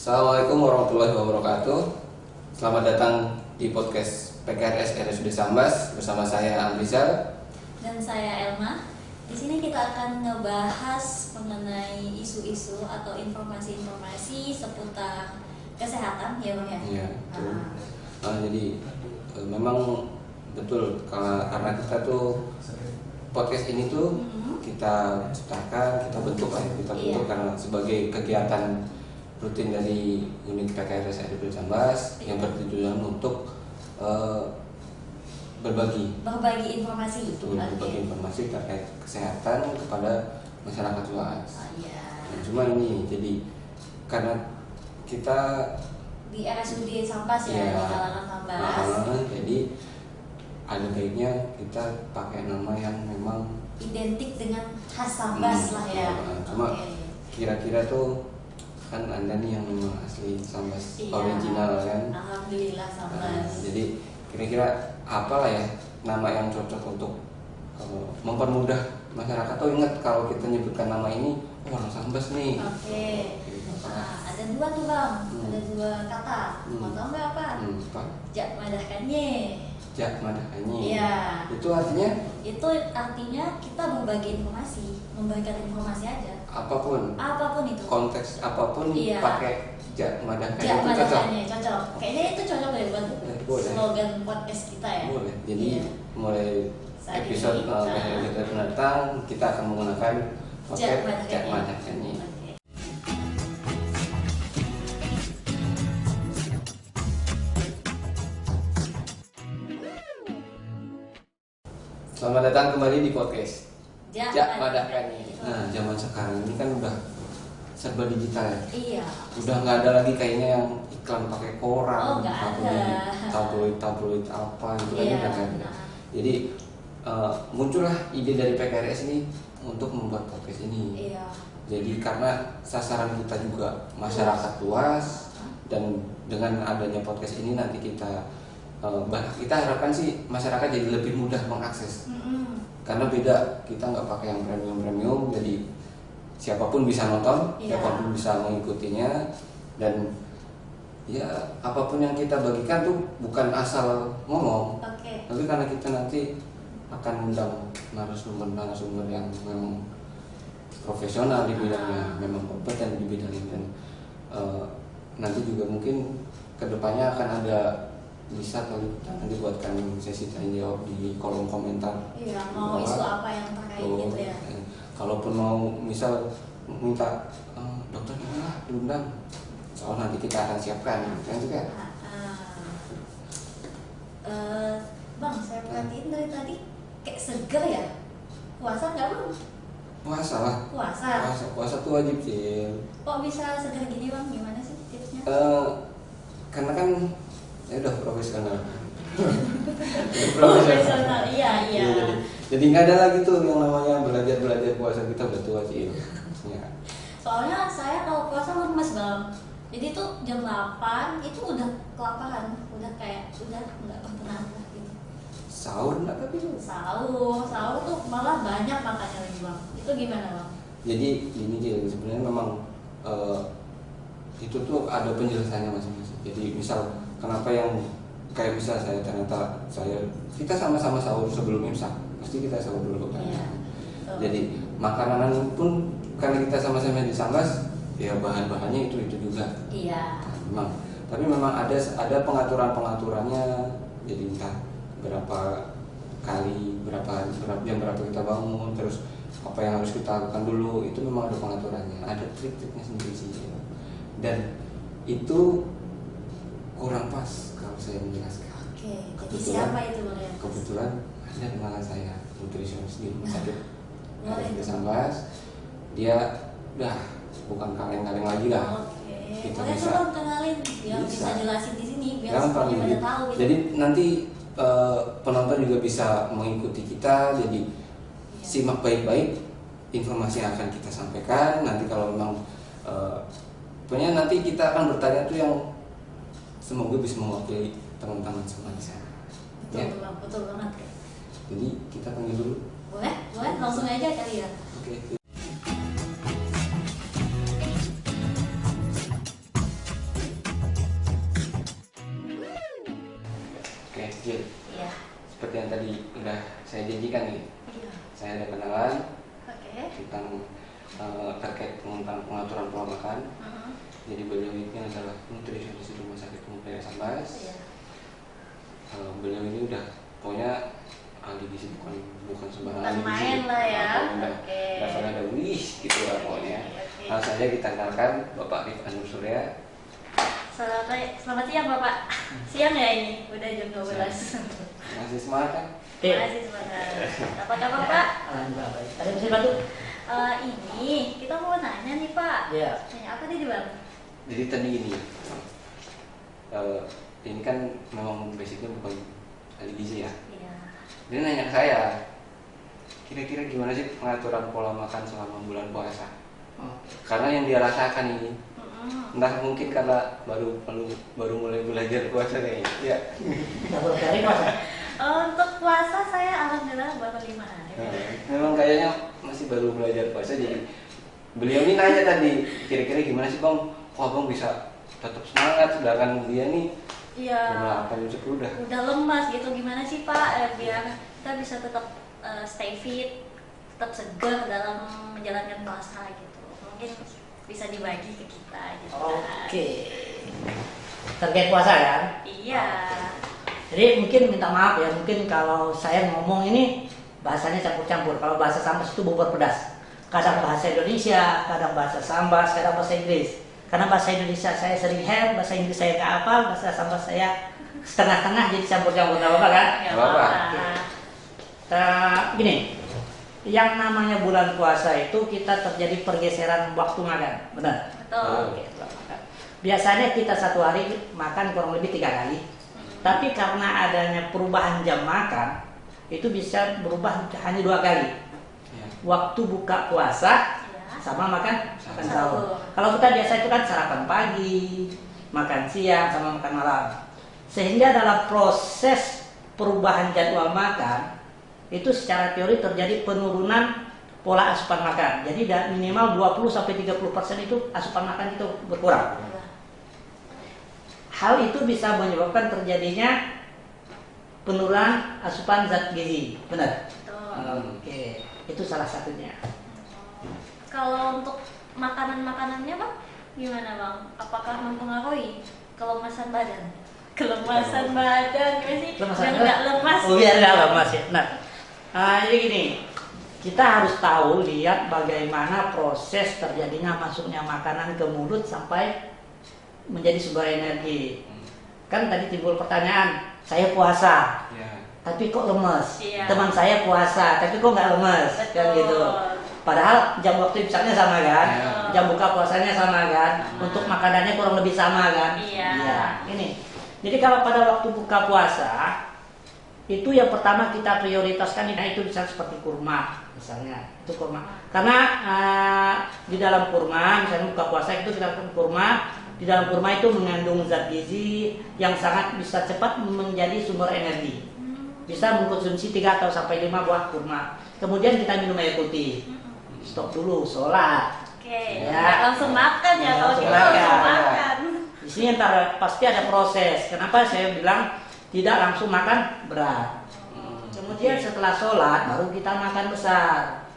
Assalamualaikum warahmatullahi wabarakatuh. Selamat datang di podcast PKRS RSUD Sambas bersama saya Amrizal dan saya Elma. Di sini kita akan ngebahas mengenai isu-isu atau informasi-informasi seputar kesehatan, ya Bang ya. Iya, betul. Jadi memang betul karena kita tuh podcast ini tuh kita ciptakan, kita bentuk karena sebagai kegiatan rutin dari unit PKRS RSUD Sambas yang bertujuan untuk berbagi informasi. Berbagi informasi terkait kesehatan kepada masyarakat luas. Nah, cuma ini jadi karena kita di RSUD Sambas ya, di kalangan Sambas. Jadi ada baiknya kita pakai nama yang memang identik dengan khas Sambas lah ya. Cuma kira-kira tuh kan Anda nih yang memang asli Sambas original kan. Alhamdulillah Sambas. Jadi kira-kira apa lah ya nama yang cocok untuk mempermudah masyarakat tuh ingat kalau kita nyebutkan nama ini orang Sambas nih. Ada dua tuh Bang, ada dua kata. Mau tahu nggak apa? Jak madahkannya. Jak madahkannya. Iya. Itu artinya? Itu artinya kita berbagi informasi, membagikan informasi aja. Apapun itu. Konteks apapun pakai jak madahkannya. Jak madahkannya cocok. Kayaknya itu cocok deh buat slogan podcast kita ya. Boleh. Jadi mulai episode mendatang kita akan menggunakan jak madahkannya. Selamat datang kembali di podcast Jak Madahkannya. Nah, zaman sekarang ini kan udah serba digital ya. Iya. Udah nggak ada lagi kayaknya yang iklan pakai koran, tabloid apa gitu kan udah kan. Jadi muncullah ide dari PKRS ini untuk membuat podcast ini. Iya. Jadi karena sasaran kita juga masyarakat luas dan dengan adanya podcast ini nanti kita harapkan sih masyarakat jadi lebih mudah mengakses. Karena beda, kita nggak pakai yang premium, jadi siapapun bisa nonton, siapapun bisa mengikutinya, dan ya apapun yang kita bagikan tuh bukan asal ngomong, tapi karena kita nanti akan undang narasumber yang memang profesional di bidangnya, memang kompeten di bidangnya, dan nanti juga mungkin kedepannya akan ada bisa kali nanti buatkan sesi tanya jawab di kolom komentar. Iya, mau isu apa yang terkait gitu ya. Kalaupun mau misal minta dokter inilah diundang, soal nanti kita akan siapkan kan juga. Bang, saya perhatiin dari tadi kayak seger ya. Puasa nggak Bang? Puasa lah. Puasa tuh wajib sih. Kok bisa seger gini Bang? Gimana sih tipsnya? Karena kan ya udah profesional. Profesional, iya. Jadi nggak ada lagi tuh yang namanya belajar puasa, kita udah tua sih. Ya. Soalnya saya kalau puasa lemes Bang. Jadi tuh jam 8 itu udah kelaparan, udah nggak bertenaga gitu. Sahur nggak tapi? Sahur tuh malah banyak makannya lagi Bang. Itu gimana Bang? Jadi ini sebenarnya memang itu tuh ada penjelasannya masing-masing. Jadi misal kenapa yang kayak misal kita sama-sama sahur sebelum imsak, pasti kita sahur dulu kan. Iya, jadi makanan pun karena kita sama-sama di Sambas, ya bahan-bahannya itu juga. Iya. Memang, tapi memang ada pengaturannya. Jadi entah berapa kali, jam berapa kita bangun, terus apa yang harus kita lakukan dulu, itu memang ada pengaturannya, ada trik-triknya sendiri sih. Dan itu kurang pas kalau saya menjelaskan. Jadi siapa itu Bang? Kebetulan ada kenalan saya, nutrisionis di rumah sakit RSUD Sambas. Dia udah bukan kaleng-kaleng lagi lah. Kita bisa dong kenalin, bisa jelasin di sini biar semuanya pada tahu. Jadi nanti penonton juga bisa mengikuti kita. Jadi simak baik-baik informasi yang akan kita sampaikan. Nanti kalau memang pokoknya nanti kita akan bertanya tuh yang semoga bisa mewakili teman-teman semua di sana. Betul banget. Jadi kita panggil dulu. Boleh, langsung aja kali ya. Oke. Iya. Seperti yang tadi udah saya janjikan nih, Iya. saya ada kenalan Oke. tentang terkait tentang pengaturan pola makan. Jadi beliau ini adalah nutrisionis di Rumah Sakit Umum Daerah Sambas. Iya. Beliau ini udah pokoknya ahli gizi, bukan sembarang ahli gizi. Main lah ya. Udah levelnya ada gitu lah pokoknya. Oke. Langsung saja kita kenalkan Bapak Rifan Nur Surya. Selamat siang Bapak. Siang ya ini, udah jam 12. Masih semangat kan? Masih semangat. Apa kabar Pak? Alhamdulillah baik. Ada yang bisa bantu? Ini kita mau nanya nih Pak. Iya. Nanya apa tadi Bang? Jadi tadi ini, ini kan memang basicnya bukan ahli gizi ya. Iya. Dia nanya ke saya, kira-kira gimana sih pengaturan pola makan selama bulan puasa? Oh. Karena yang dia rasakan ini, entah mungkin karena baru mulai belajar puasa kayaknya. Ya. Nah, baru dari puasa. Untuk puasa saya alhamdulillah baru 5 hari. Memang kayaknya masih baru belajar puasa, jadi beliau ini nanya tadi, kira-kira gimana sih Bang? Wah Bang bisa tetap semangat, sedangkan dia nih Iya. jam 8 jam 10 Udah lemas gitu, gimana sih Pak biar kita bisa tetap stay fit, tetap segar dalam menjalankan puasa gitu. Mungkin bisa dibagi ke kita gitu. kan. Oke. Terkait puasa kan? Iya. Jadi mungkin minta maaf ya, mungkin kalau saya ngomong ini bahasanya campur-campur. Kalau bahasa Sambas itu bubur pedas. Kadang bahasa Indonesia, kadang bahasa Sambas, kadang bahasa Inggris. Karena bahasa Indonesia saya sering have, bahasa Inggris saya nggak hafal, bahasa Sambas saya setengah-tengah, jadi campur-campur. Nggak apa-apa kan? Nggak Apa-apa. apa-apa. Gini, yang namanya bulan puasa itu kita terjadi pergeseran waktu makan, benar? Betul. Oke, makan. Biasanya kita satu hari makan kurang lebih 3 kali, tapi karena adanya perubahan jam makan, itu bisa berubah hanya 2 kali. Ya. Waktu buka puasa Iya. sama makan Sahur. sahur. Kalau kita biasa itu kan sarapan pagi, makan siang, sama makan malam. Sehingga dalam proses perubahan jadwal makan, itu secara teori terjadi penurunan pola asupan makan. Jadi minimal 20-30% itu asupan makan itu berkurang. Hal itu bisa menyebabkan terjadinya penurunan asupan zat gizi, benar? Betul. Oke, itu salah satunya. Kalau untuk makanan-makanannya Bang, gimana Bang? Apakah mempengaruhi kelemasan badan? Kelemasan badan gimana sih? Biar nggak lemas. Oh, biar nggak lemas ya. Nah, jadi gini, kita harus tahu lihat bagaimana proses terjadinya masuknya makanan ke mulut sampai menjadi sumber energi. Kan tadi timbul pertanyaan, saya puasa, Ya. tapi kok lemes? Iya. Teman saya puasa, tapi kok nggak lemes? Kan Betul. gitu. Padahal jam waktu imsaknya sama kan, Iya. jam buka puasanya sama kan, Sama. untuk makanannya kurang lebih sama kan. Iya. Ini. Jadi kalau pada waktu buka puasa, itu yang pertama kita prioritaskan itu bisa seperti kurma, misalnya itu kurma. Karena di dalam kurma, misalnya buka puasa itu kita lakukan kurma. Di dalam kurma itu mengandung zat gizi yang sangat bisa cepat menjadi sumber energi. Bisa mengkonsumsi 3 atau sampai 5 buah kurma. Kemudian kita minum air putih. Stop dulu, sholat. Oke, Ya. nggak langsung makan ya kalau Langsung kita langsung makan. makan. Di sini pasti ada proses. Kenapa saya bilang tidak langsung makan berat. Kemudian setelah sholat baru kita makan besar.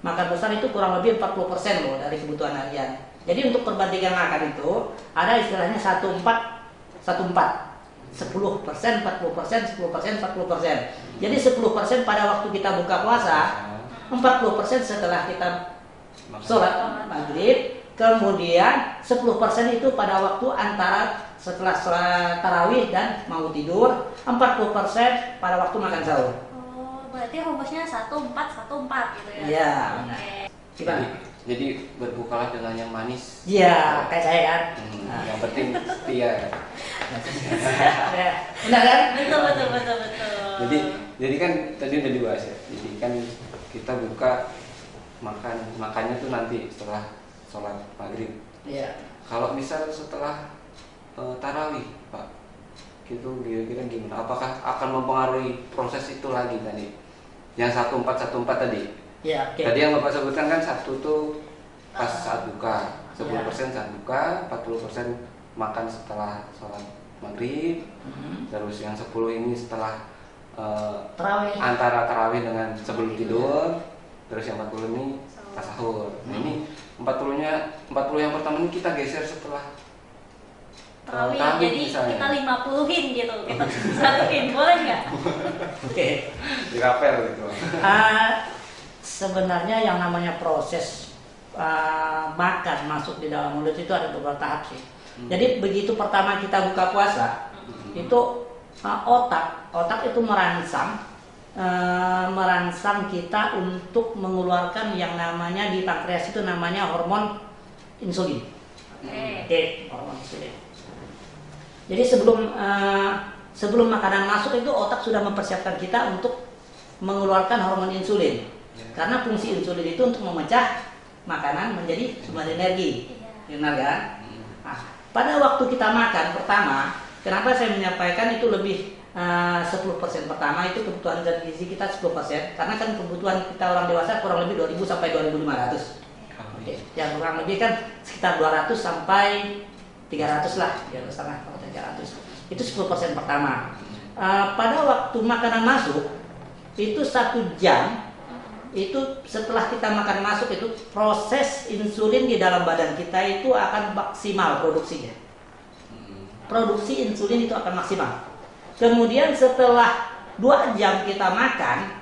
Makan besar itu kurang lebih 40% loh dari kebutuhan harian. Jadi untuk perbandingan makan itu ada istilahnya 1/4, 1/4. 10%, 40%, 10%, 40%. Jadi 10% pada waktu kita buka puasa, 40% setelah kita sholat maghrib, kemudian 10% itu pada waktu antara setelah sholat tarawih dan mau tidur, 40% pada waktu makan sahur. Oh, berarti rumusnya 1-4-1-4 gitu ya? Iya, benar. Oke. Gimana? Jadi berbukalah dengan yang manis. Iya, kayak saya kan. Yang penting setia. Ya, benar kan? Betul, betul, betul, betul. Jadi kan tadi udah dibahas ya. Jadi kan kita buka makannya tuh nanti setelah sholat maghrib. Iya. Kalau misal setelah tarawih, Pak, gitu kira-kira gimana? Apakah akan mempengaruhi proses itu lagi tadi? Yang 1/4 tadi. Iya, oke. Tadi yang Bapak sebutkan kan 1 tuh pas saat buka, 10% saat buka, 40% makan setelah sholat maghrib, terus yang 10 ini setelah Tarawih. antara tarawih dengan sebelum tidur, terus yang 40 ini pas sahur. Nah ini 40 yang pertama ini kita geser setelah Tarawih, tarawih jadi misalnya. kita 50-in gitu, kita satuin, boleh nggak? Oke. dirapel gitu. Sebenarnya yang namanya proses makan masuk di dalam mulut itu ada beberapa tahap sih. Jadi begitu pertama kita buka puasa, itu otak itu merangsang kita untuk mengeluarkan yang namanya di pankreas itu namanya hormon insulin. Oke, hormon insulin. Jadi sebelum makanan masuk itu otak sudah mempersiapkan kita untuk mengeluarkan hormon insulin. Karena fungsi insulin itu untuk memecah makanan menjadi sumber energi. Benar kan? Nah, pada waktu kita makan pertama, kenapa saya menyampaikan itu lebih 10% pertama itu kebutuhan zat gizi kita 10%, karena kan kebutuhan kita orang dewasa kurang lebih 2000 sampai 2500. Oke, yang kurang lebih kan sekitar 200 sampai 300 lah, ya setengah atau 300. Itu 10% pertama. Pada waktu makanan masuk itu 1 jam, itu setelah kita makan masuk itu proses insulin di dalam badan kita itu akan maksimal produksinya. Produksi insulin itu akan maksimal. Kemudian setelah 2 jam kita makan,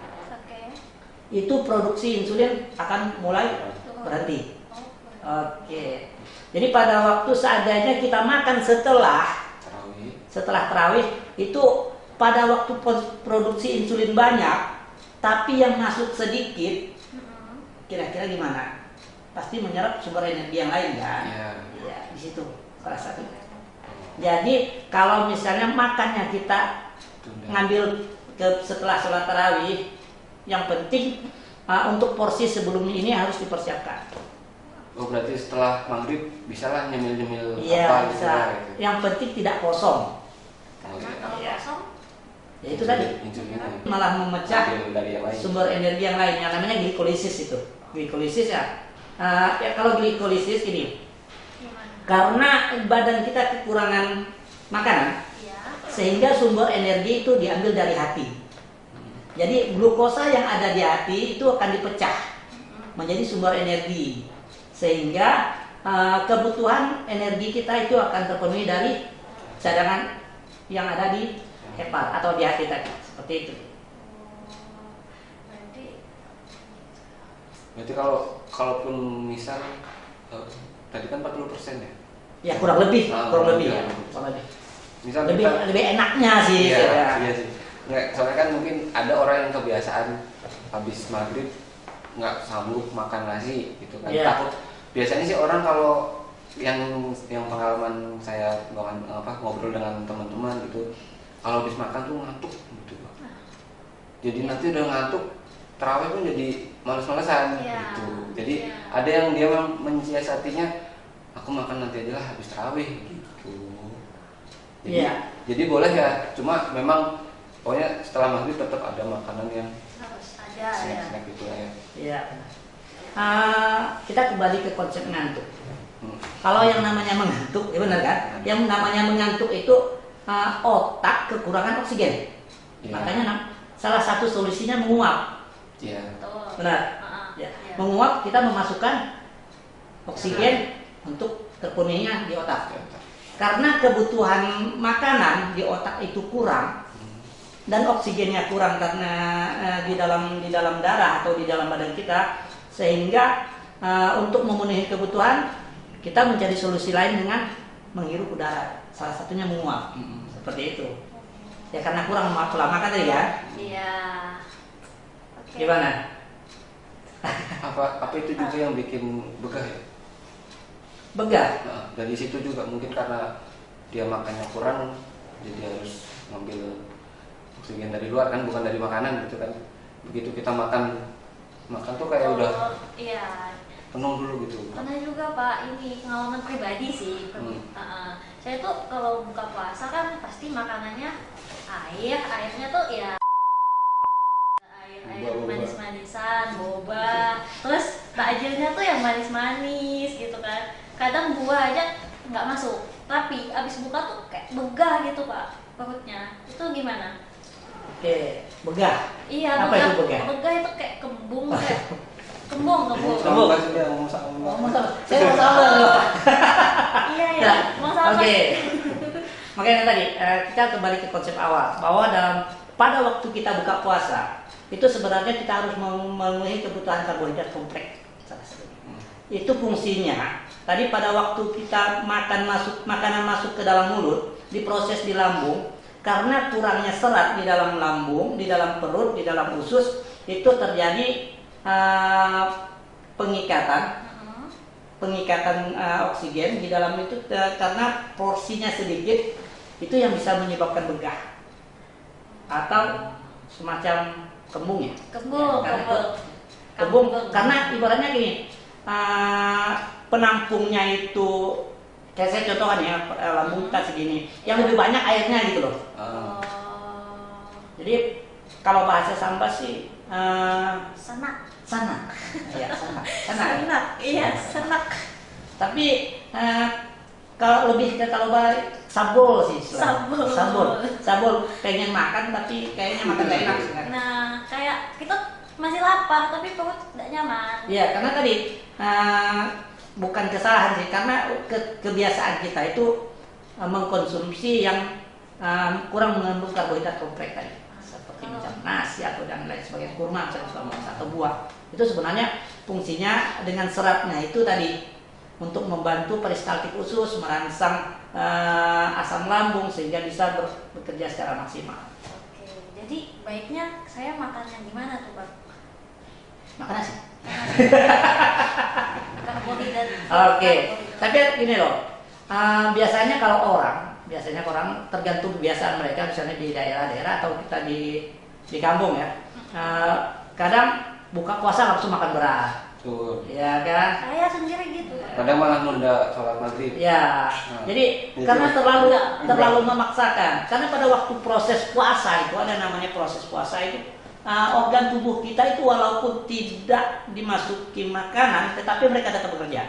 itu produksi insulin akan mulai berhenti. Oke. Jadi pada waktu seadanya kita makan setelah tarawih itu pada waktu produksi insulin banyak, tapi yang masuk sedikit, kira-kira gimana? Pasti menyerap sumber energi yang lain kan? Iya, di situ salah satu. Jadi kalau misalnya makannya kita ngambil setelah sholat tarawih, yang penting untuk porsi sebelum ini harus dipersiapkan. Oh berarti setelah maghrib bisa lah nyemil-nyemil Iya, apa bisa. gitu. Yang penting tidak kosong. Oh, Kalau Iya. kosong, Ya itu tadi insulinnya malah memecah dari yang lain. sumber energi yang lain, yang namanya glikolisis itu. Glikolisis ya. Ya kalau glikolisis ini, gimana? karena badan kita kekurangan makanan, Iya. sehingga sumber energi itu diambil dari hati. Jadi glukosa yang ada di hati itu akan dipecah menjadi sumber energi, sehingga kebutuhan energi kita itu akan terpenuhi dari cadangan yang ada di hepar atau di hati tadi, seperti itu. Berarti kalaupun misal tadi kan 40% ya? Ya kurang lebih, kurang lebih ya, iya. kurang lebih. Misal Lebih enaknya sih. iya, ya. iya sih. Nggak, soalnya kan mungkin ada orang yang kebiasaan habis maghrib nggak sanggup makan nasi gitu kan. Iya. Takut. Biasanya sih orang kalau yang pengalaman saya ngobrol dengan teman-teman gitu, kalau habis makan tuh ngantuk gitu. Jadi nanti udah ngantuk, tarawih pun jadi males-malesan gitu. Jadi ada yang dia mensiasatinya, aku makan nanti aja lah habis tarawih gitu. Jadi boleh ya, cuma memang pokoknya setelah maghrib tetap ada makanan yang Harus ada ya. snack-snack gitu lah ya. Iya. Kita kembali ke konsep ngantuk. Kalau yang namanya mengantuk, ya benar kan? Yang namanya mengantuk itu otak kekurangan oksigen. Iya. Makanya salah satu solusinya menguap. Iya. Betul. Benar. Ya. Menguap kita memasukkan oksigen untuk terpenuhinya di otak. Karena kebutuhan makanan di otak itu kurang dan oksigennya kurang karena di dalam darah atau di dalam badan kita, sehingga untuk memenuhi kebutuhan kita mencari solusi lain dengan menghirup udara. Salah satunya menguap. Seperti itu. Ya karena kurang pola makan tadi kan? Iya. Oke. Gimana? Apa itu juga yang bikin begah ya? Begah. Nah, dari situ juga mungkin karena dia makannya kurang, jadi harus ngambil oksigen dari luar kan, bukan dari makanan gitu kan. Begitu kita makan tuh kayak udah Iya. penuh dulu gitu. Pernah juga Pak, ini pengalaman pribadi sih. Saya tuh kalau buka puasa kan pasti makanannya airnya tuh ya air manis-manisan, boba, terus takjilnya tuh yang manis-manis gitu kan. Kadang buah aja nggak masuk, tapi abis buka tuh kayak begah gitu Pak perutnya. Itu gimana? Oke, begah. Iya, Apa itu begah? Begah itu kayak kembung, kayak kembung. Kembung. Dia ngomong sama. Saya mau salah loh. Iya, iya. Mau sama. Oke. Makanya tadi kita kembali ke konsep awal bahwa pada waktu kita buka puasa itu sebenarnya kita harus memenuhi kebutuhan karbohidrat kompleks. Itu fungsinya. Tadi pada waktu kita makanan masuk ke dalam mulut, diproses di lambung, karena kurangnya serat di dalam lambung, di dalam perut, di dalam usus, itu terjadi pengikatan oksigen di dalam itu karena porsinya sedikit, itu yang bisa menyebabkan begah atau semacam kembung ya. Kembung karena ibaratnya gini, penampungnya itu kayak saya contohkan ya, lambung kita segini, yang lebih banyak airnya gitu loh. Jadi kalau bahasa sampah sih sana. Iya, senak. Tapi kalau lebih ke kalau sabol sih. Sabol pengen makan tapi kayaknya makan gak enak. Nah, kayak kita masih lapar tapi perut tidak nyaman. Iya, karena tadi bukan kesalahan sih, karena kebiasaan kita itu mengkonsumsi yang kurang mengandung karbohidrat kompleks tadi, seperti macam nasi atau dan lain sebagainya, kurma misalnya atau buah. Itu sebenarnya fungsinya dengan seratnya itu tadi untuk membantu peristaltik usus, merangsang asam lambung sehingga bisa bekerja secara maksimal. Oke, jadi baiknya saya makan yang gimana tuh, Bang? Makan nasi. Karbohidrat. Oke, tapi gini loh, biasanya orang tergantung kebiasaan mereka, misalnya di daerah-daerah atau kita di kampung ya, kadang buka puasa langsung makan berat. Betul. Ya kan? Saya sendiri gitu. Kadang malah nunda sholat maghrib. Ya, jadi karena terlalu memaksakan. Karena pada waktu proses puasa itu ada namanya proses puasa itu, organ tubuh kita itu walaupun tidak dimasuki makanan, tetapi mereka tetap bekerja.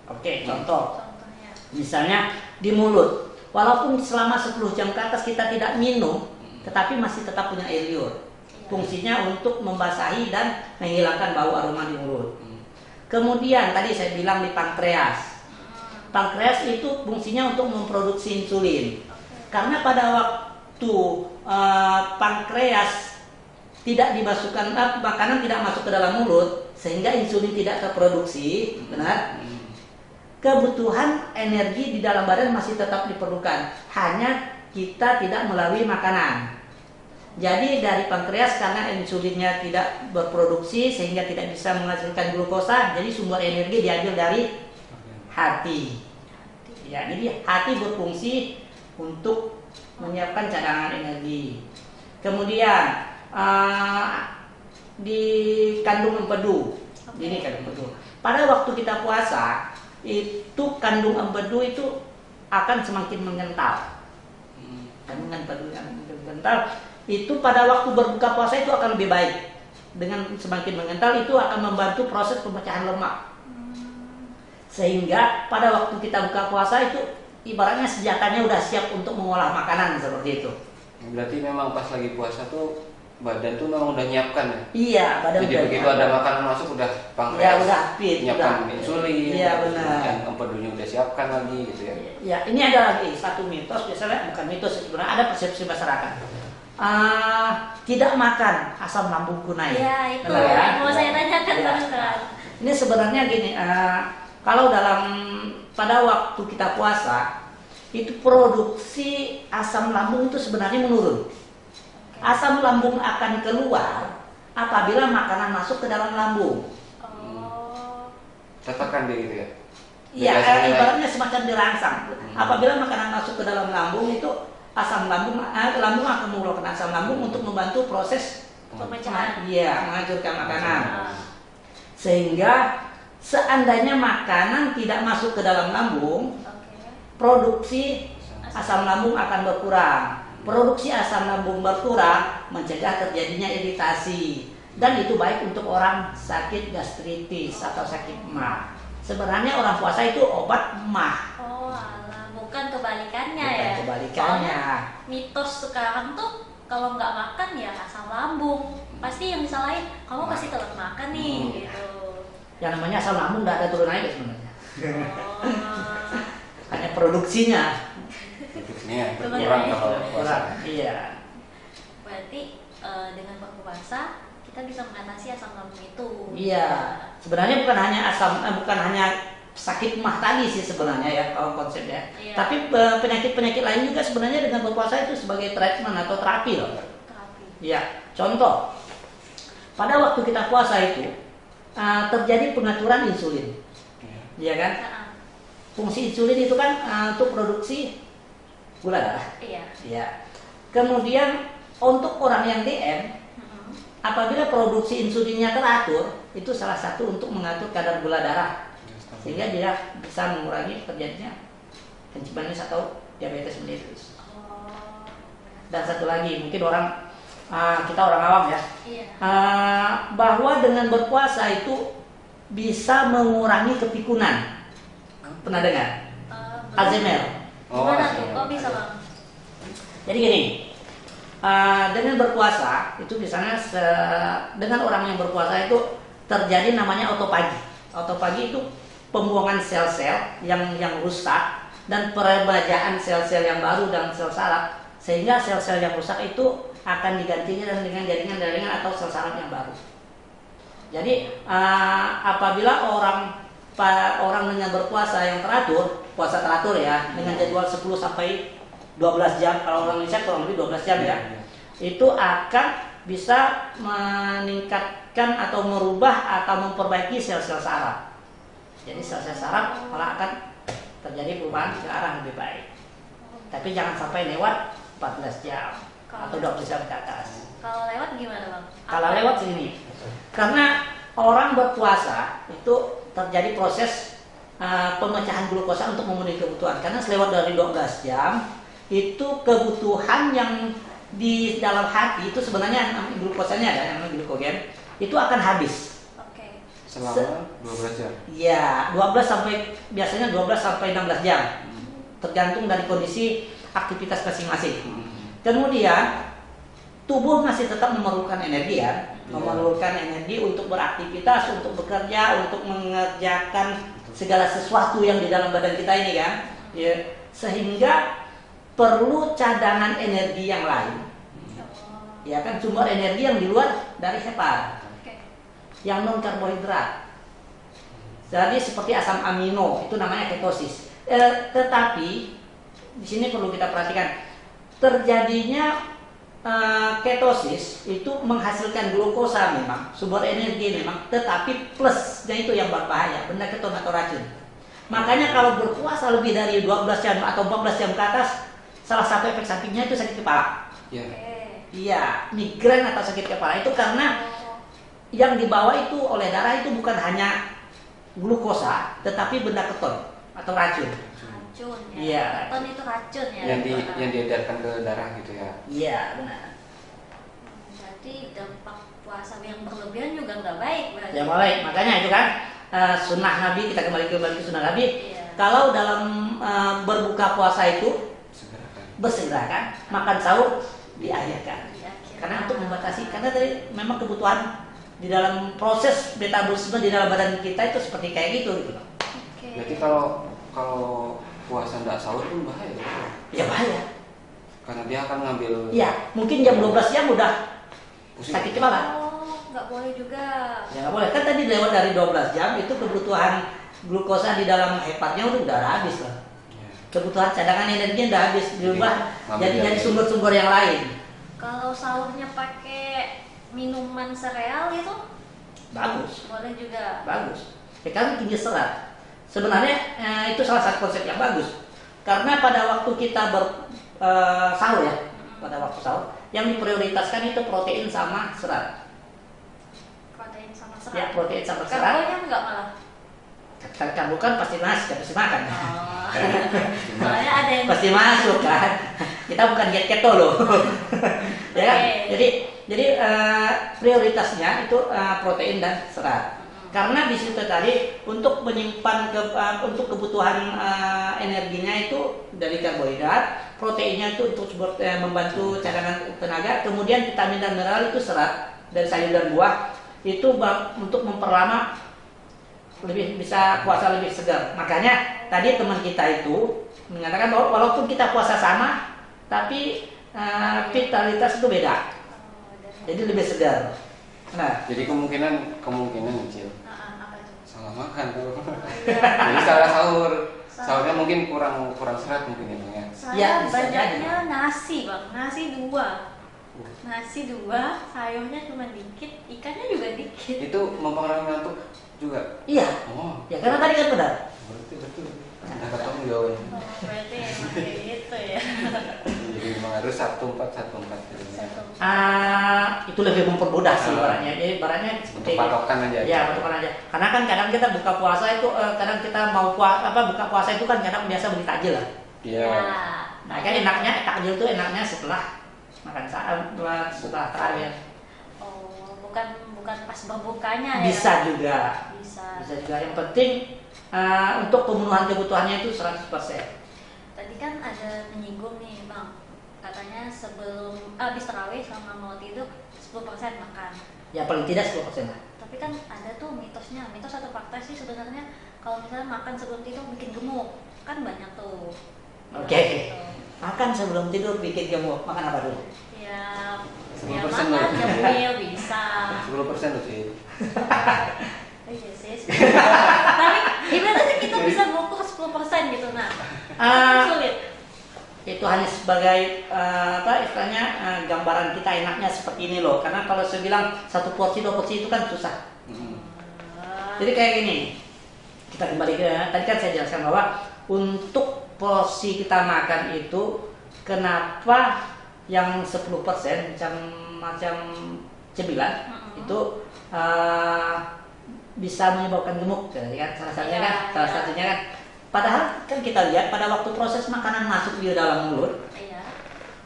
Oke, contoh. Contohnya. Misalnya di mulut, walaupun selama 10 jam ke atas kita tidak minum, tetapi masih tetap punya air liur. Fungsinya untuk membasahi dan menghilangkan bau aroma di mulut. Kemudian tadi saya bilang di pankreas. Pankreas itu fungsinya untuk memproduksi insulin. Karena pada waktu pankreas tidak dimasukkan makanan tidak masuk ke dalam mulut sehingga insulin tidak terproduksi, benar? Kebutuhan energi di dalam badan masih tetap diperlukan, hanya kita tidak melalui makanan. Jadi dari pankreas karena insulinnya tidak berproduksi sehingga tidak bisa menghasilkan glukosa, jadi sumber energi diambil dari hati. Ya, jadi hati berfungsi untuk menyiapkan cadangan energi. Kemudian di kandung empedu, ini kandung empedu. Pada waktu kita puasa, itu kandung empedu itu akan semakin mengental. Kandung empedu yang mengental itu pada waktu berbuka puasa itu akan lebih baik. Dengan semakin mengental itu akan membantu proses pemecahan lemak. Sehingga pada waktu kita buka puasa itu ibaratnya senjatanya udah siap untuk mengolah makanan seperti itu. Berarti memang pas lagi puasa tuh badan tuh memang udah nyiapkan ya? Iya, badan jadi udah begitu nyiapkan. ada makanan masuk udah pankreas. Ya udah fit, nyiapkan udah. insulin. Iya benar. Dan empedunya udah siapkan lagi gitu ya. Ya, ini ada lagi satu mitos, biasanya bukan mitos, sebenarnya ada persepsi masyarakat. Tidak makan asam lambungku naik. Ya, itu Benar ya? mau saya tanyakan Ya. teman-teman. Ini sebenarnya gini, kalau pada waktu kita puasa itu produksi asam lambung itu sebenarnya menurun. Asam lambung akan keluar apabila makanan masuk ke dalam lambung. Tekan dia gitu ya? Iya, Biasanya ibaratnya semacam dirangsang. Apabila makanan masuk ke dalam lambung itu asam lambung akan mengeluarkan asam lambung untuk membantu proses Pemecahan. Iya, menghancurkan makanan. Sehingga seandainya makanan tidak masuk ke dalam lambung, produksi asam lambung akan berkurang. Produksi asam lambung berkurang mencegah terjadinya iritasi, dan itu baik untuk orang sakit gastritis atau sakit MAH. Sebenarnya orang puasa itu obat MAH. Oh, alah, bukan kebalikannya Bukan ya. kebalikannya. Soalnya mitos sekarang tuh kalau nggak makan ya asam lambung. Pasti yang disalahin kamu pasti telat makan nih gitu. Yang namanya asam lambung nggak ada turun naik sebenarnya. Oh. Hanya produksinya. Produknya berkurang Iya. kalau puasa. Iya. Berarti dengan berpuasa kita bisa mengatasi asam lambung itu. Iya. Sebenarnya bukan hanya sakit mah tadi sih sebenarnya ya kalau konsepnya. Iya. Tapi penyakit-penyakit lain juga sebenarnya dengan berpuasa itu sebagai treatment atau terapi loh. Terapi. Iya. Contoh, pada waktu kita puasa itu terjadi pengaturan insulin. Iya kan? Nah, Fungsi insulin itu kan untuk produksi gula darah. iya. Ya. Kemudian untuk orang yang DM, Mm-mm. apabila produksi insulinnya teratur, itu salah satu untuk mengatur kadar gula darah, sehingga dia bisa mengurangi terjadinya kencing manis atau diabetes mellitus. Oh. Dan satu lagi, mungkin kita orang awam ya, Iya. bahwa dengan berpuasa itu bisa mengurangi kepikunan. Pernah dengar? Alzheimer. Gimana tuh? Kok bisa bang? Jadi gini, dengan berpuasa itu misalnya dengan orang yang berpuasa itu terjadi namanya autofagi. Autofagi itu pembuangan sel-sel yang rusak dan peremajaan sel-sel yang baru dan sel saraf, sehingga sel-sel yang rusak itu akan digantikan dengan jaringan-jaringan atau sel saraf yang baru. Jadi apabila orang dengan berpuasa yang teratur, puasa teratur ya, dengan jadwal 10 sampai 12 jam, kalau orang Indonesia kurang lebih 12 jam ya, itu akan bisa meningkatkan atau merubah atau memperbaiki sel-sel saraf. Jadi sel-sel saraf malah akan terjadi perubahan ke arah lebih baik. Tapi jangan sampai lewat 14 jam atau 20 jam ke atas. Kalau lewat gimana bang? Kalau lewat sini, karena orang berpuasa itu terjadi proses pemecahan glukosa untuk memenuhi kebutuhan. Karena selewat dari 12 jam, itu kebutuhan yang di dalam hati itu sebenarnya glukosanya ada, yang namanya glukogen, itu akan habis. Oke. Selama 12 jam. Ya, 12 sampai 16 jam. Tergantung dari kondisi aktivitas masing-masing. Kemudian tubuh masih tetap memerlukan energi ya, memerlukan energi untuk beraktivitas, untuk bekerja, untuk mengerjakan segala sesuatu yang di dalam badan kita ini kan, ya, sehingga perlu cadangan energi yang lain, ya kan, sumber energi yang di luar dari hepat, yang non karbohidrat. Jadi seperti asam amino itu namanya ketosis. Tetapi di sini perlu kita perhatikan terjadinya ketosis itu menghasilkan glukosa memang, sumber energi memang, tetapi plusnya itu yang berbahaya, benda keton atau racun. Makanya kalau berpuasa lebih dari 12 jam atau 14 jam ke atas, salah satu efek sampingnya itu sakit kepala. Iya, migrain atau sakit kepala itu karena yang dibawa itu oleh darah itu bukan hanya glukosa, tetapi benda keton atau racun. Racun ya. Iya. Keton itu racun ya. Yang diedarkan ke darah gitu ya. Iya, benar. Jadi dampak puasa yang berlebihan juga nggak baik berarti. Ya baik, makanya itu kan sunnah Nabi, kita kembali ke sunnah Nabi. Iya. Kalau dalam berbuka puasa itu bersegerakan, makan sahur diakhirkan. Karena untuk membatasi, karena tadi memang kebutuhan di dalam proses metabolisme di dalam badan kita itu seperti kayak gitu gitu. Oke. Berarti kalau puasa nggak sahur pun bahaya ya? Ya bahaya. Karena dia akan ngambil. Iya, mungkin jam 12 jam udah pusing. sakit kepala. Oh, nggak boleh juga. Ya nggak boleh. Kan tadi lewat dari 12 jam itu kebutuhan glukosa di dalam hepatnya udah habis lah. Ya. Kebutuhan cadangan energi udah habis, dirubah jadi sumber-sumber yang lain. Kalau sahurnya pakai minuman sereal itu Bagus. boleh juga. Bagus. Ya kan tinggi serat. Sebenarnya itu salah satu konsep yang bagus. Karena pada waktu kita sahur ya, pada waktu sahur yang diprioritaskan itu protein sama serat. Protein sama serat. Ya, protein sama serat. Karbonya enggak malah. Karbo kan pasti pasti makan. Oh. Soalnya ada yang Pasti masuk kan. Kita bukan diet keto loh. Ya kan? Oke. Jadi prioritasnya itu protein dan serat. Karena di situ tadi untuk menyimpan untuk kebutuhan energinya itu dari karbohidrat, proteinnya itu untuk membantu cadangan tenaga, kemudian vitamin dan mineral itu serat dari sayur dan buah itu untuk memperlama lebih bisa puasa lebih segar. Makanya tadi teman kita itu mengatakan bahwa walaupun kita puasa sama, tapi vitalitas itu beda, jadi lebih segar. Nah, Jadi kemungkinan kecil Apa itu? salah makan tuh. Jadi salah sahur. Sahurnya mungkin kurang serat mungkin ya, Bang, ya. Saya Ya, bisa banyaknya jadi. nasi bang, nasi dua, sayurnya cuma dikit, ikannya juga dikit. Itu mempengaruhi ngantuk juga. iya, Oh, ya karena tadi kan benar. berarti betul. Dapat tanggung jawabnya. Oh, berarti emang kayak gitu ya. Jadi memang harus 1-4 gitu. Itu lebih mempermudah sih ibaratnya. Jadi ibaratnya Untuk patokan aja. Ya, patokan aja. Karena kan kadang kita buka puasa itu kadang kita mau buka puasa itu kan kadang biasa beli takjil lah. Iya. Nah, kan enaknya takjil itu enaknya setelah makan setelah tarawih. Oh, bukan pas berbukanya ya. Bisa juga. Bisa. Bisa juga. Yang penting untuk pemenuhan kebutuhannya itu 100%. Tadi kan ada menyinggung nih bang, katanya sebelum habis tarawih sama mau tidur 10% makan. Ya paling tidak 10% lah. Tapi kan ada tuh mitosnya, mitos atau fakta sih sebenarnya kalau misalnya makan sebelum tidur bikin gemuk, kan banyak tuh. Oke. Gitu. Makan sebelum tidur bikin gemuk. Makan apa dulu? Ya, 10% ya loh. makan nyemil bisa. 10% loh sih. Oh iya sih. Tapi gimana sih kita bisa ngukur 10% gitu nah? Sulit. Itu hanya sebagai istilahnya gambaran kita enaknya seperti ini loh. Karena kalau saya bilang 1 porsi 2 porsi itu kan susah. Jadi kayak gini, kita kembali ke tadi kan saya jelaskan bahwa untuk porsi kita makan itu kenapa yang 10% macam cemilan itu bisa menyebabkan gemuk, kan? Salah satunya kan. Padahal kan kita lihat pada waktu proses makanan masuk di dalam mulut, Iya.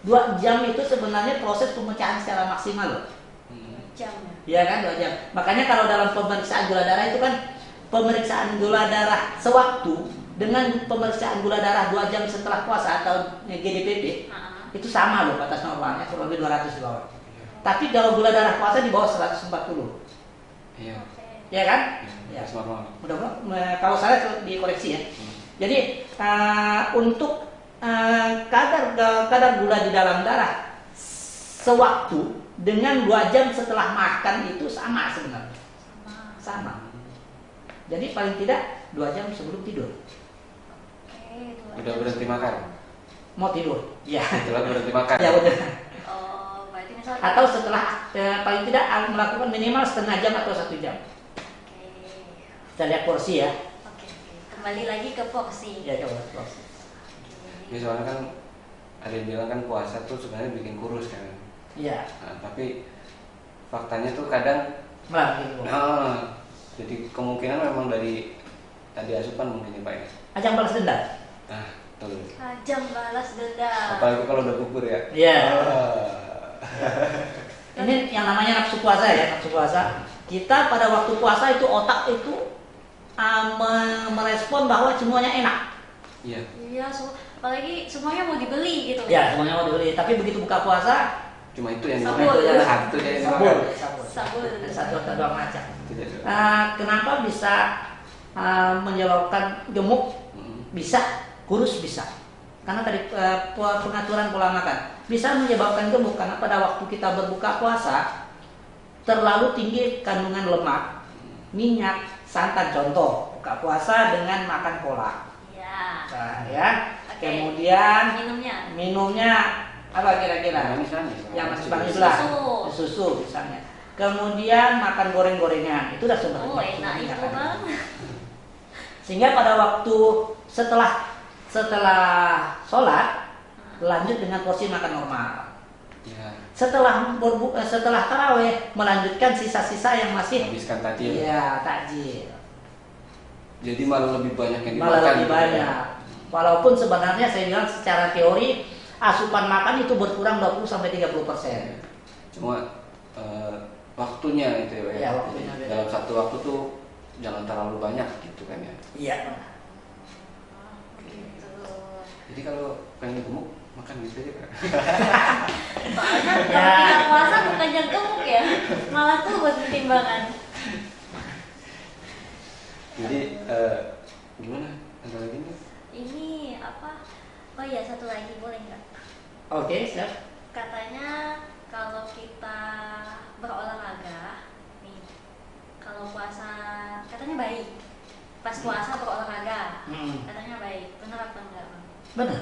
2 jam itu sebenarnya proses pemecahan secara maksimal loh. Jam ya. Iya kan 2 jam. Makanya kalau dalam pemeriksaan gula darah itu kan pemeriksaan gula darah sewaktu dengan pemeriksaan gula darah 2 jam setelah puasa atau GDPP itu sama loh batas normalnya kurang lebih 200 di bawah. Tapi kalau gula darah puasa di bawah 140. Iya. Ya kan? Ya. Normal. Mudah-mudahan kalau saya dikoreksi ya. Jadi untuk kadar gula di dalam darah sewaktu dengan 2 jam setelah makan itu sama sebenarnya. Sama. Jadi paling tidak 2 jam sebelum tidur. Oke, 2 Udah jam berhenti sebelum. makan. Mau tidur. Ya. Setelah berhenti makan. Ya betul. Oh, berarti misalnya Atau setelah paling tidak melakukan minimal setengah jam atau 1 jam. Oke. Kita lihat porsi ya. Oke. Kembali lagi ke porsi. Ya coba porsi. Ya, soalnya kan ada yang bilang kan puasa tuh sebenarnya bikin kurus kan. Iya. Nah, tapi faktanya tuh kadang Gitu. jadi kemungkinan memang dari tadi asupan mungkin ya Pak ya. Ajang balas dendam. Nah, betul. Jam balas dendam. Apalagi kalau udah gugur ya. Iya. Ah. Ini yang namanya nafsu puasa ya, nafsu puasa. Kita pada waktu puasa itu otak itu merespon bahwa semuanya enak. Iya. Iya, apalagi semuanya mau dibeli gitu. Ya, semuanya mau dibeli. Tapi begitu buka puasa, Cuma itu yang Sabun. dimakan. Satu ya yang dimakan. Sabun. Ada 1 atau 2 macam. Itu dia. Kenapa bisa menyebabkan gemuk? Bisa, kurus bisa. Karena tadi pengaturan pola makan bisa menyebabkan gemuk karena pada waktu kita berbuka puasa terlalu tinggi kandungan lemak, minyak, santan. Contoh buka puasa dengan makan pola. Iya. Nah, ya. Oke. Kemudian Minumnya apa kira-kira? Manis-manis. Yang manis-manis lah. Susu. Susu misalnya. Kemudian makan goreng-gorengan itu udah sumber Oh, enak itu bang. Sehingga pada waktu setelah sholat lanjut dengan porsi makan normal. Ya. Setelah taraweh melanjutkan sisa-sisa yang masih Habiskan tadi. iya takjil. Jadi malah lebih banyak yang dimakan. Malah lebih gitu ya. banyak. Walaupun sebenarnya saya bilang secara teori asupan makan itu berkurang 20-30%. Cuma waktunya itu ya. Ya, waktunya beda. Dalam satu waktu tuh jangan terlalu banyak gitu kan ya. Iya. Gitu. Jadi kalau pengen gemuk makan gitu aja kan. Soalnya kalau kita puasa bukannya gemuk ya, malah tuh buat timbangan. Jadi gimana? Ada lagi nih? Ini apa? Oh iya, satu lagi boleh nggak? Oke, siap. Katanya kalau kita berolahraga nih, kalau puasa katanya baik. Pas puasa berolahraga katanya baik. Benar apa enggak, Bang? Benar.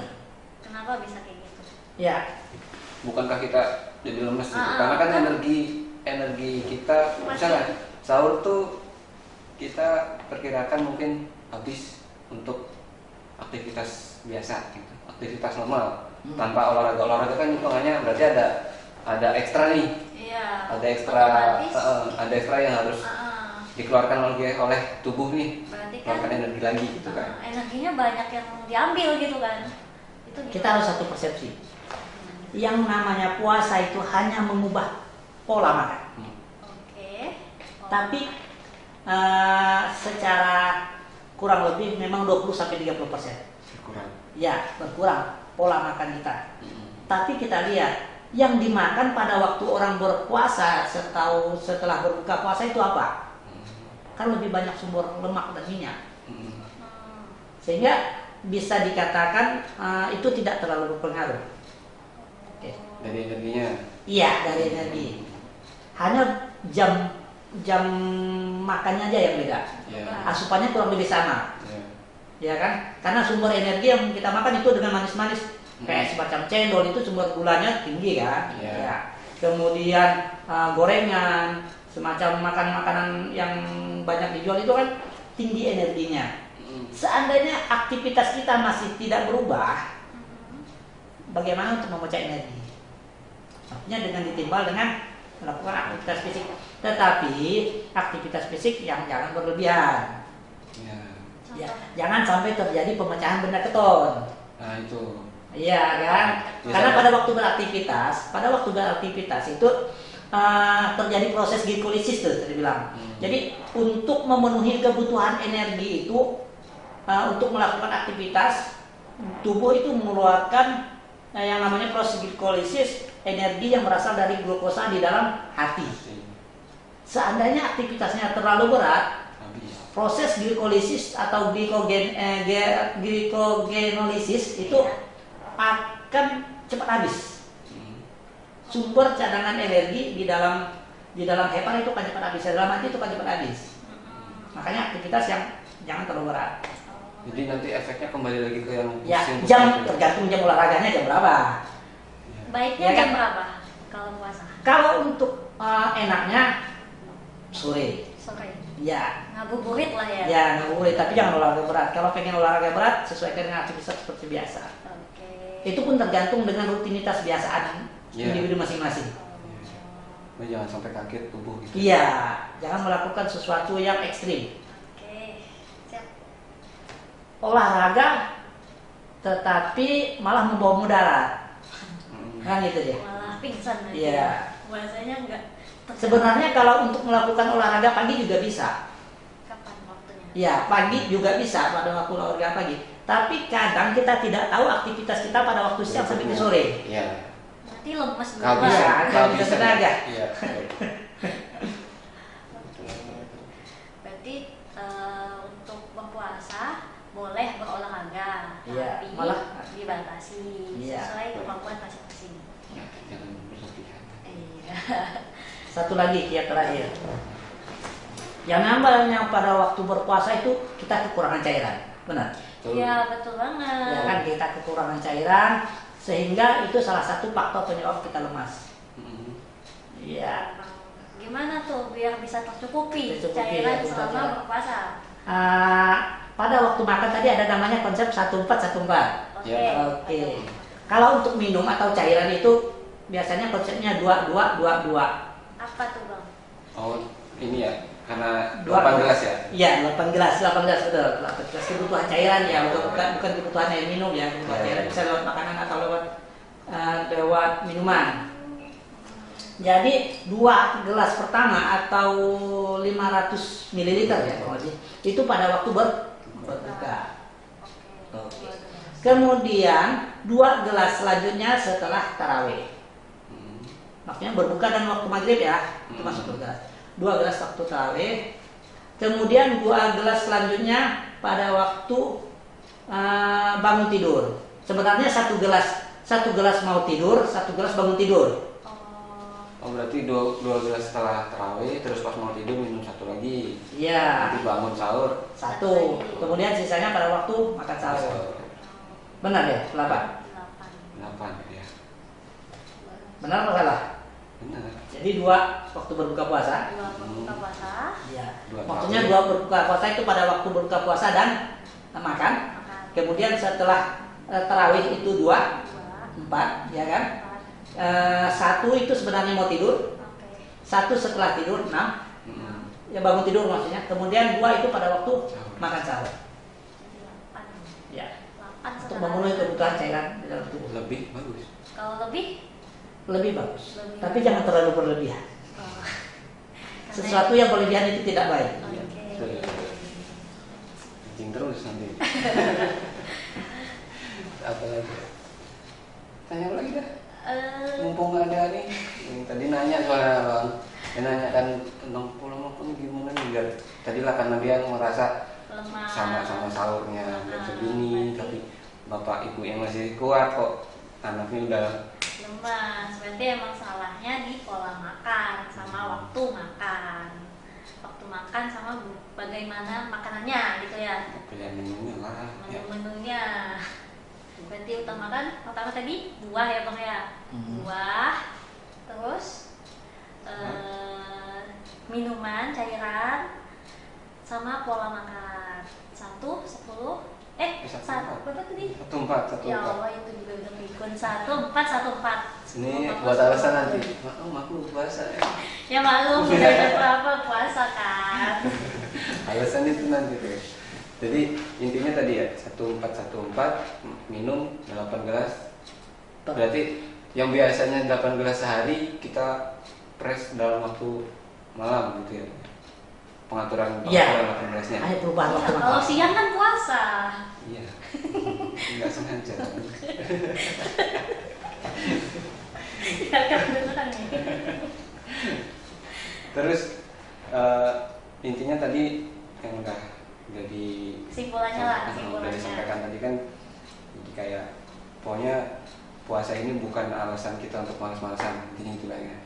Kenapa bisa kayak gitu? Ya. Bukankah kita jadi lemes gitu? Ah, Karena kan kan. energi kita misalnya sahur tuh kita perkirakan mungkin habis untuk aktivitas biasa gitu, aktivitas normal tanpa olahraga kan hitungannya berarti ada ekstra nih, Iya. ada ekstra yang harus dikeluarkan oleh tubuh nih, Berarti kan keluarkan energi lagi gitu kan. energinya banyak yang diambil gitu kan. Itu Kita harus satu persepsi. Yang namanya puasa itu hanya mengubah pola makan. Oke. Tapi secara kurang lebih memang 20-30%. Kurang. Ya, berkurang pola makan kita. Tapi kita lihat yang dimakan pada waktu orang berpuasa setelah berbuka puasa itu apa? Kan lebih banyak sumber lemak dan minyak. Sehingga bisa dikatakan itu tidak terlalu berpengaruh. Oke. Dari energinya. Iya, dari energi. Hanya jam makannya aja yang beda. Ya. Asupannya kurang lebih sama. Ya. Ya kan? Karena sumber energi yang kita makan itu dengan manis-manis. Kayak semacam cendol itu sumber gulanya tinggi kan? Iya. Ya. Kemudian gorengan, semacam makanan yang banyak dijual itu kan tinggi energinya. Seandainya aktivitas kita masih tidak berubah, bagaimana untuk memecah energi? Artinya dengan ditimbal dengan melakukan aktivitas fisik. Tetapi aktivitas fisik yang jangan berlebihan. Ya. Ya, jangan sampai terjadi pemecahan benda keton. Nah itu. Iya kan? Bisa. Karena pada waktu beraktivitas itu terjadi proses glikolisis tuh tadi bilang. Jadi untuk memenuhi kebutuhan energi itu untuk melakukan aktivitas tubuh itu mengeluarkan yang namanya proses glikolisis, energi yang berasal dari glukosa di dalam hati. Seandainya aktivitasnya terlalu berat, proses glikolisis atau glikogenolysis itu akan cepat habis. Sumber cadangan energi di dalam hepan itu akan cepat habis, dalam hati itu akan cepat habis. Makanya aktivitas yang jangan terlalu berat. Jadi nanti efeknya kembali lagi ke yang Ya, pusing-pusing jam itu. tergantung jam olahraganya jam berapa. Baiknya Ya kan? jam berapa kalau puasa? Kalau untuk enaknya sore. Sore. Ya, Ngabuburit lah ya. ya nggak boleh. Tapi jangan olahraga berat. Kalau pengen olahraga berat, sesuaikan dengan aktivitas seperti biasa. Oke. Itu pun tergantung dengan rutinitas biasaan Ya. individu masing-masing. Nah, jangan sampai kaget tubuh gitu. Iya, jangan melakukan sesuatu yang ekstrim. Oke. Siap. Olahraga, tetapi malah membawa mudarat. Kan gitu ya. Malah pingsan nanti. Iya. Puasanya enggak. Sebenarnya kalau untuk melakukan olahraga pagi juga bisa. Kapan waktunya? Ya, pagi juga bisa pada waktu olahraga pagi. Tapi kadang kita tidak tahu aktivitas kita pada waktu siang sampai ke sore. Iya. Nanti lemes dulu. Kehabisan, Iya, kehabisan. tenaga. Iya. Berarti untuk berpuasa boleh berolahraga, Iya, tapi malah- dibatasi Iya. sesuai kemampuan masing-masing. Ya, jangan berlebihan. Iya. Satu lagi kiat terakhir. Yang namanya pada waktu berpuasa itu kita kekurangan cairan. Benar? Betul. Iya, betul banget. Ya kan kita kekurangan cairan sehingga itu salah satu faktor penyebab kita lemas. Iya. Gimana tuh biar bisa tercukupi Tercukupi, cairan ya, selama betul. berpuasa? Pada waktu makan tadi ada namanya konsep 1414. Oke. Ya. Oke. Kalau untuk minum atau cairan itu biasanya konsepnya 2222. Apa tuh, Bang? Oh, ini ya. Karena 8 Dua- gelas ya. Iya, 8 gelas betul. 8 gelas kebutuhan cairan ya, bukan kebutuhan air minum ya. Kebutuhan Ya. cairan bisa lewat makanan atau lewat minuman. Jadi 2 gelas pertama atau 500 ml ya Bang Haji, itu pada waktu berbuka. Oke. Kemudian 2 gelas selanjutnya setelah tarawih. Maksudnya berbuka dan waktu maghrib ya, itu masuk 2 gelas. 2 gelas waktu tarawih. Kemudian 2 gelas selanjutnya pada waktu bangun tidur. Sebenarnya 1 gelas mau tidur, 1 gelas bangun tidur. Oh berarti 2 gelas setelah tarawih, terus pas mau tidur minum 1 lagi. Iya. Nanti bangun sahur 1. Kemudian sisanya pada waktu makan sahur. Benar ya? 8 ya. Benar apa salah? Benar. Jadi 2 waktu berbuka puasa. 2 berbuka puasa. Iya. Dua Maksudnya tarawih. 2 berbuka puasa itu pada waktu berbuka puasa dan makan. Kemudian setelah tarawih itu 2, 4, ya kan? 1 itu sebenarnya mau tidur. 1 setelah tidur 6. Ya bangun tidur maksudnya. Kemudian 2 itu pada waktu makan sahur. Ya. Untuk memenuhi kebutuhan cairan di dalam tubuh. Lebih bagus. Kalau lebih Bagus. Lebih Tapi bagus. jangan terlalu berlebihan. oh, Sesuatu yang berlebihan itu tidak baik. Oke. Kencing terus nanti. Apa lagi? Tanya apa lagi dah? Mumpung nggak ada nih. Yang tadi nanya soalnya bang. Dia nanya kan tentang pola makan gimana nih biar tadi lah karena dia merasa Lemah. sama sahurnya jam segini, tapi bapak ibu yang masih kuat kok anaknya udah Lemas. Berarti emang salahnya di pola makan sama waktu makan. Waktu makan sama bagaimana makanannya gitu ya. pilihan menunya lah. Ya. Menu-menunya. Berarti utamakan pertama tadi buah ya bang ya. Buah. Terus minuman, cairan, sama pola makan. 1, 10, Satu, 1 berapa tadi? 1, 4. Ya Allah itu juga udah pikun 1, 4, 1, 4. Ini buat alasan nanti. Aku puasa ya. Ya maklum udah jam berapa puasa kan. Alasan itu nanti tuh. Jadi intinya tadi ya 1414 minum 8 gelas. Berarti yang biasanya 8 gelas sehari kita press dalam waktu malam gitu ya. Pengaturan 8 gelasnya. Ada perubahan waktu makan. Kalau siang kan puasa. Iya. Enggak sengaja. Ya kan beneran nih. Terus intinya tadi yang udah di Kesimpulannya lah, udah kesimpulannya. disampaikan tadi kan, jadi kayak pokoknya puasa ini bukan alasan kita untuk malas-malasan, intinya itu lah ya.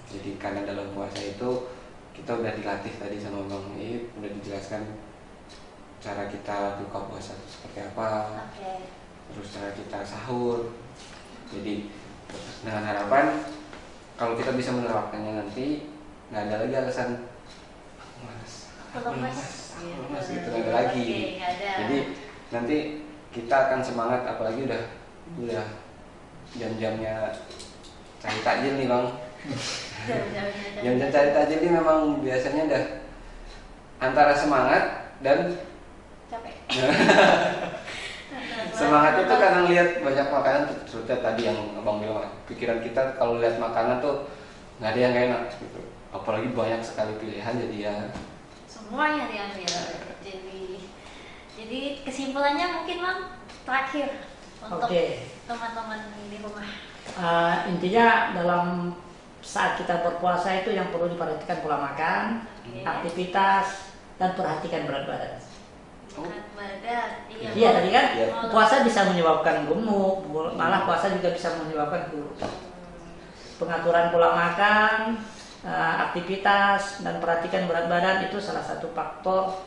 Jadi karena dalam puasa itu kita udah dilatih tadi sama Bang Iip, udah dijelaskan cara kita buka puasa itu seperti apa, Oke. terus cara kita sahur. Jadi dengan harapan kalau kita bisa menerapkannya nanti nggak ada lagi alasan malas, gitu nggak ada lagi. Oke, nggak ada. Jadi nanti kita akan semangat, apalagi udah jam-jamnya cari takjil nih Bang. Jam-jam cari takjil ini memang biasanya udah antara semangat dan capek. semangat itu karena lihat banyak makanan, terutama tadi yang Abang bilang, pikiran kita kalau lihat makanan tuh nggak ada yang gak enak gitu. Apalagi banyak sekali pilihan, jadi ya Semuanya diambil. Jadi kesimpulannya mungkin Bang terakhir untuk Oke. teman-teman di rumah. Intinya dalam saat kita berpuasa itu yang perlu diperhatikan pola makan, aktivitas, dan perhatikan berat badan. Berat badan. Iya tadi kan Iya. puasa bisa menyebabkan gemuk, malah puasa juga bisa menyebabkan kurus. Pengaturan pola makan, aktivitas, dan perhatikan berat badan itu salah satu faktor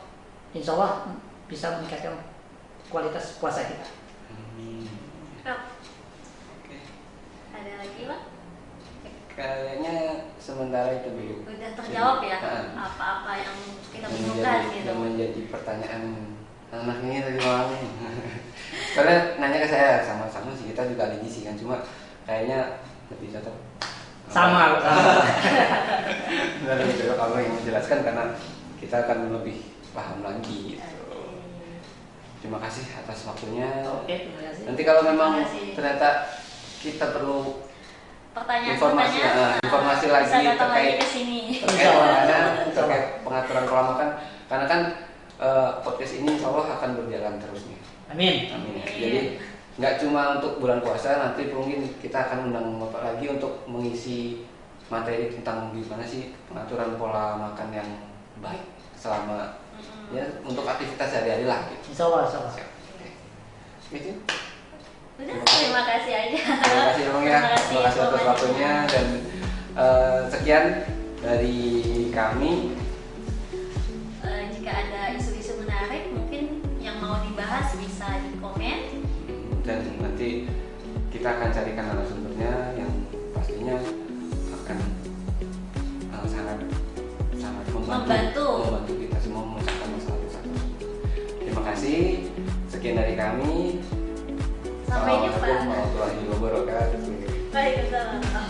insya Allah bisa meningkatkan kualitas puasa kita. Oh. Ada lagi Bang? kayaknya sementara itu dulu. Udah terjawab ya Jadi, apa-apa yang kita yang butuhkan menjadi, gitu. yang menjadi pertanyaan anaknya tadi Bang. Karena nanya ke saya sama-sama sih, kita juga ada gizi kan, cuma kayaknya lebih cocok Sama. Nah, lebih cocok kalau yang menjelaskan karena kita akan lebih paham lagi gitu. Terima kasih atas waktunya. Oke, terima kasih. Nanti kalau memang Terima kasih. ternyata kita perlu informasi lagi bisa datang lagi terkait ke sini. terkait pengaturan pola makan, karena kan podcast ini insya Allah akan berjalan terus nih. Amin. Amin ya. Jadi nggak cuma untuk bulan puasa, nanti mungkin kita akan undang Bapak lagi untuk mengisi materi tentang gimana sih pengaturan pola makan yang baik selama ya untuk aktivitas sehari-hari lah gitu. Insya Allah. Gitu. Udah, terima kasih aja. Terima kasih Bang ya. Terima kasih atas waktunya dan sekian dari kami. Jika ada isu-isu menarik mungkin yang mau dibahas bisa di komen. Dan nanti kita akan carikan narasumbernya yang pastinya akan sangat membantu kita semua memecahkan masalah-masalah. Terima kasih. Sekian dari kami. Sampai jumpa. Assalamualaikum warahmatullahi wabarakatuh. Waalaikumsalam.